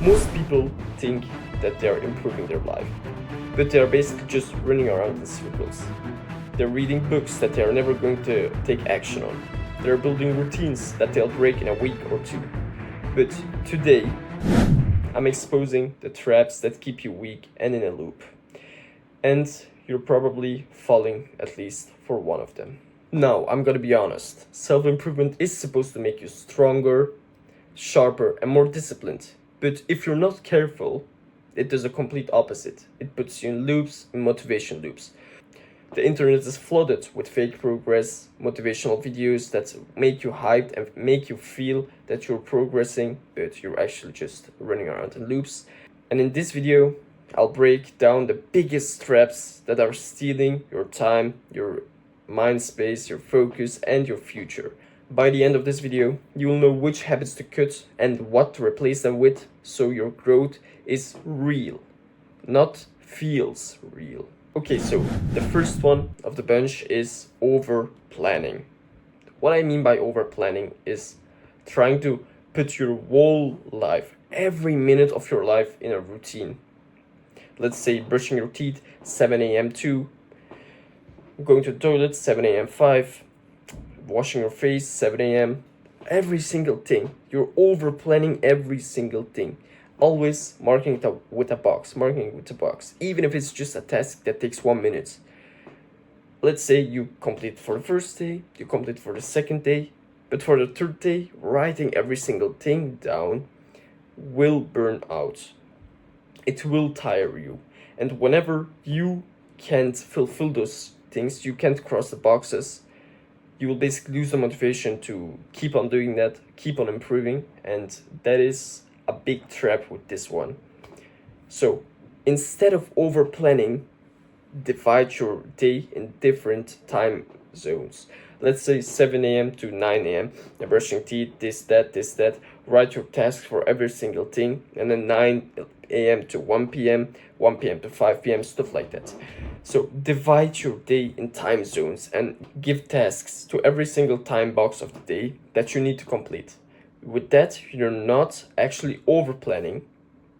Most people think that they are improving their life, but they are basically just running around in circles. They're reading books that they are never going to take action on. They're building routines that they'll break in a week or two. But today, I'm exposing the traps that keep you weak and in a loop. And you're probably falling at least for one of them. Now, I'm gonna be honest. Self-improvement is supposed to make you stronger, sharper, and more disciplined. But if you're not careful, it does the complete opposite. It puts you in loops, in motivation loops. The internet is flooded with fake progress, motivational videos that make you hyped and make you feel that you're progressing, but you're actually just running around in loops. And in this video, I'll break down the biggest traps that are stealing your time, your mind space, your focus, and your future. By the end of this video, you will know which habits to cut and what to replace them with, so your growth is real, not feels real. Okay, so the first one of the bunch is over planning. What I mean by over planning is trying to put your whole life, every minute of your life, in a routine. Let's say brushing your teeth 7 a.m. 2, going to the toilet 7 a.m. 5, washing your face 7 a.m. Every single thing. You're over planning every single thing. Always marking it up with a box, even if it's just a task that takes 1 minute. Let's say you complete for the first day, you complete for the second day, but for the third day, writing every single thing down will burn out. It will tire you. And whenever you can't fulfill those things, you can't cross the boxes, you will basically lose the motivation to keep on doing that, keep on improving, and that is a big trap with this one. So instead of over planning, divide your day in different time zones. Let's say 7 a.m. to 9 a.m. You're brushing teeth, this, that. Write your tasks for every single thing, and then 9 a.m. to 1 p.m., 1 p.m. to 5 p.m., stuff like that. So divide your day in time zones and give tasks to every single time box of the day that you need to complete. With that, you're not actually over planning.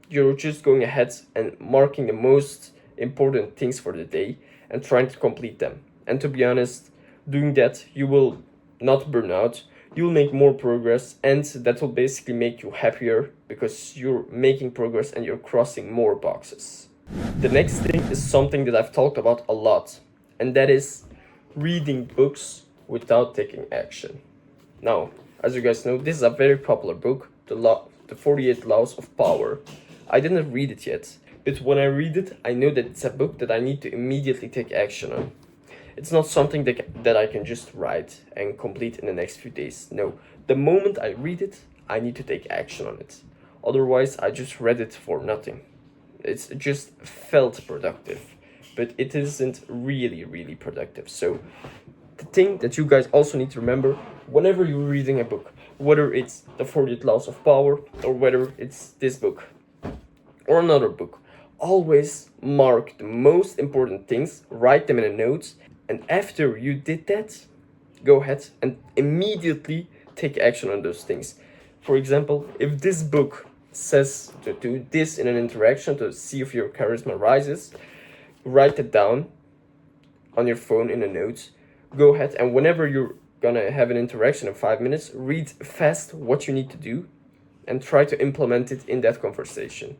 You're just going ahead and marking the most important things for the day and trying to complete them. And to be honest, doing that, you will not burn out. You'll make more progress, and that will basically make you happier because you're making progress and you're crossing more boxes. The next thing is something that I've talked about a lot, and that is reading books without taking action. Now, as you guys know, this is a very popular book, the 48 Laws of Power. I didn't read it yet, but when I read it, I know that it's a book that I need to immediately take action on. It's not something that I can just write and complete in the next few days. No, the moment I read it, I need to take action on it. Otherwise, I just read it for nothing. It's just felt productive, but it isn't really productive. So the thing that you guys also need to remember whenever you're reading a book, whether it's the 48 Laws of Power or whether it's this book or another book, always mark the most important things, write them in a note, and after you did that, go ahead and immediately take action on those things. For example, if this book says to do this in an interaction to see if your charisma rises, write it down on your phone in a note. Go ahead and whenever you're gonna have an interaction in 5 minutes, read fast what you need to do and try to implement it in that conversation.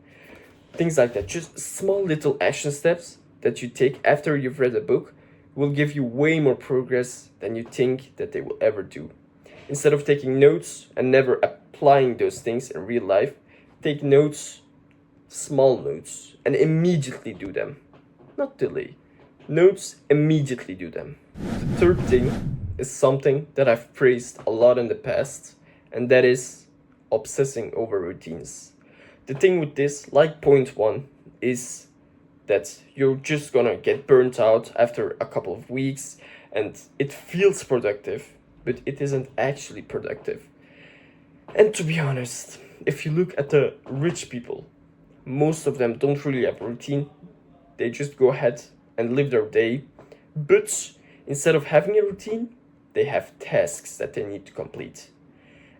Things like that, just small little action steps that you take after you've read a book will give you way more progress than you think that they will ever do. Instead of taking notes and never applying those things in real life, take notes, small notes, and immediately do them. Not delay. Notes, immediately do them. The third thing is something that I've praised a lot in the past, and that is obsessing over routines. The thing with this, like point one, is that you're just gonna get burnt out after a couple of weeks, and it feels productive, but it isn't actually productive. And to be honest, if you look at the rich people, most of them don't really have a routine. They just go ahead and live their day, but instead of having a routine, they have tasks that they need to complete.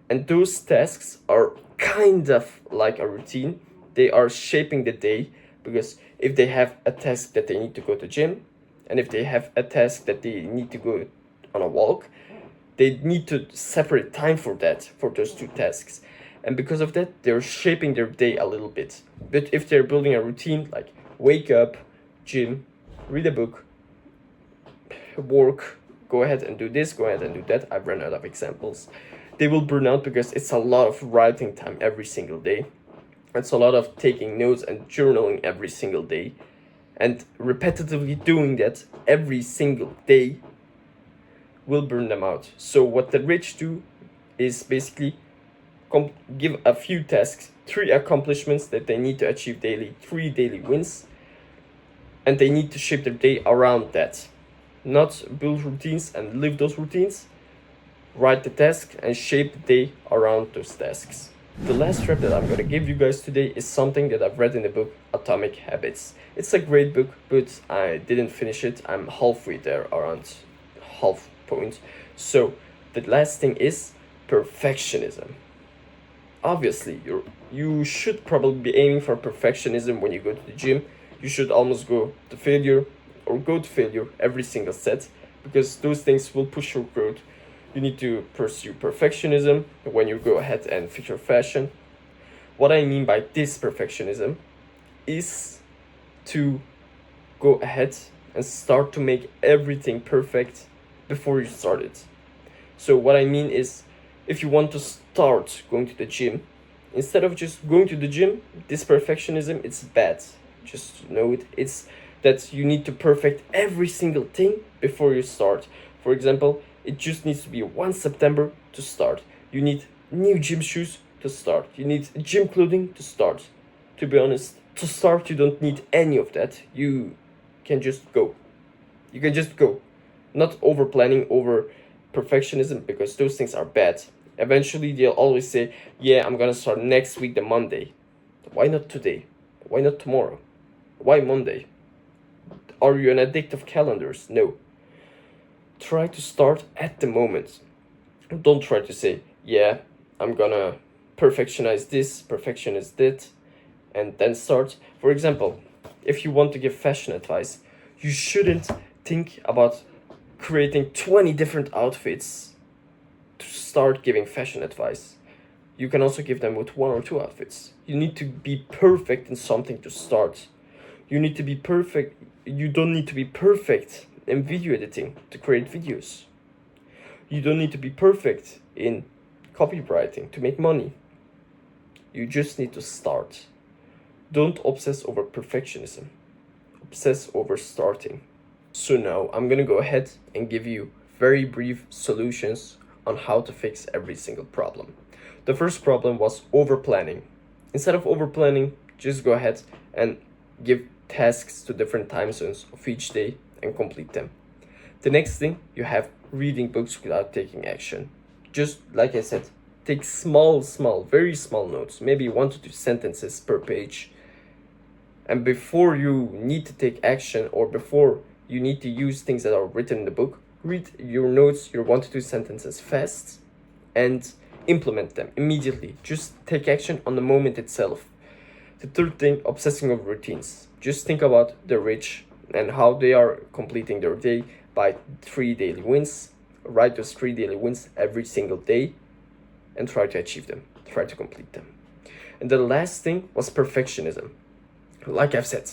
And those tasks are kind of like a routine, they are shaping the day, because if they have a task that they need to go to gym, and if they have a task that they need to go on a walk, they need to separate time for that, for those two tasks. And because of that, they're shaping their day a little bit. But if they're building a routine like wake up, gym, read a book, work, go ahead and do this, go ahead and do that, I've run out of examples, they will burn out, because it's a lot of writing time every single day. It's a lot of taking notes and journaling every single day. And repetitively doing that every single day will burn them out. So what the rich do is basically give a few tasks, 3 accomplishments that they need to achieve daily, 3 daily wins, and they need to shape their day around that. Not build routines and live those routines, write the task and shape the day around those tasks. The last step that I'm going to give you guys today is something that I've read in the book Atomic Habits. It's a great book, but I didn't finish it. I'm halfway there, around half point. So the last thing is perfectionism. Obviously, you should probably be aiming for perfectionism when you go to the gym. You should almost go to failure every single set, because those things will push your growth. You need to pursue perfectionism when you go ahead and fit your fashion. What I mean by this perfectionism is to go ahead and start to make everything perfect before you start it. So what I mean is, if you want to start going to the gym, instead of just going to the gym, this perfectionism, it's bad. Just know it. It's that you need to perfect every single thing before you start. For example, it just needs to be 1 September to start. You need new gym shoes to start. You need gym clothing to start. To be honest, to start, you don't need any of that. You can just go. You can just go. Not over planning, over perfectionism, because those things are bad. Eventually, they'll always say, yeah, I'm gonna start next week, the Monday. Why not today? Why not tomorrow? Why Monday? Are you an addict of calendars? No. Try to start at the moment. Don't try to say, yeah, I'm gonna perfectionize this, perfectionist that, and then start. For example, if you want to give fashion advice, you shouldn't think about creating 20 different outfits to start giving fashion advice. You can also give them with 1 or 2 outfits. You need to be perfect in something to start. You need to be perfect. You don't need to be perfect in video editing to create videos. You don't need to be perfect in copywriting to make money. You just need to start. Don't obsess over perfectionism. Obsess over starting. So now I'm gonna go ahead and give you very brief solutions on how to fix every single problem. The first problem was over planning. Instead of over planning, just go ahead and give tasks to different time zones of each day and complete them. The next thing, you have reading books without taking action. Just like I said, take very small notes, maybe 1 to 2 sentences per page. And before you need to take action, or before you need to use things that are written in the book, read your notes, your 1 to 2 sentences fast, and implement them immediately. Just take action on the moment itself. The third thing, obsessing over routines. Just think about the rich and how they are completing their day by 3 daily wins. Write those 3 daily wins every single day and try to achieve them. Try to complete them. And the last thing was perfectionism. Like I've said,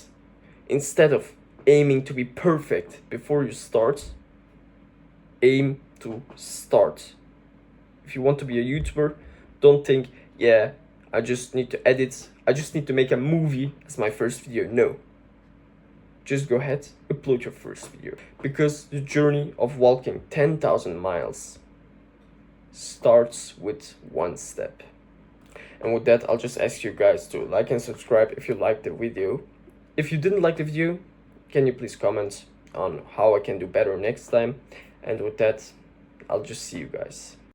instead of aiming to be perfect before you start, aim to start. If you want to be a YouTuber, don't think, yeah, I just need to edit, I just need to make a movie as my first video. No. Just go ahead, upload your first video. Because the journey of walking 10,000 miles starts with 1 step. And with that, I'll just ask you guys to like and subscribe if you liked the video. If you didn't like the video, can you please comment on how I can do better next time? And with that, I'll just see you guys.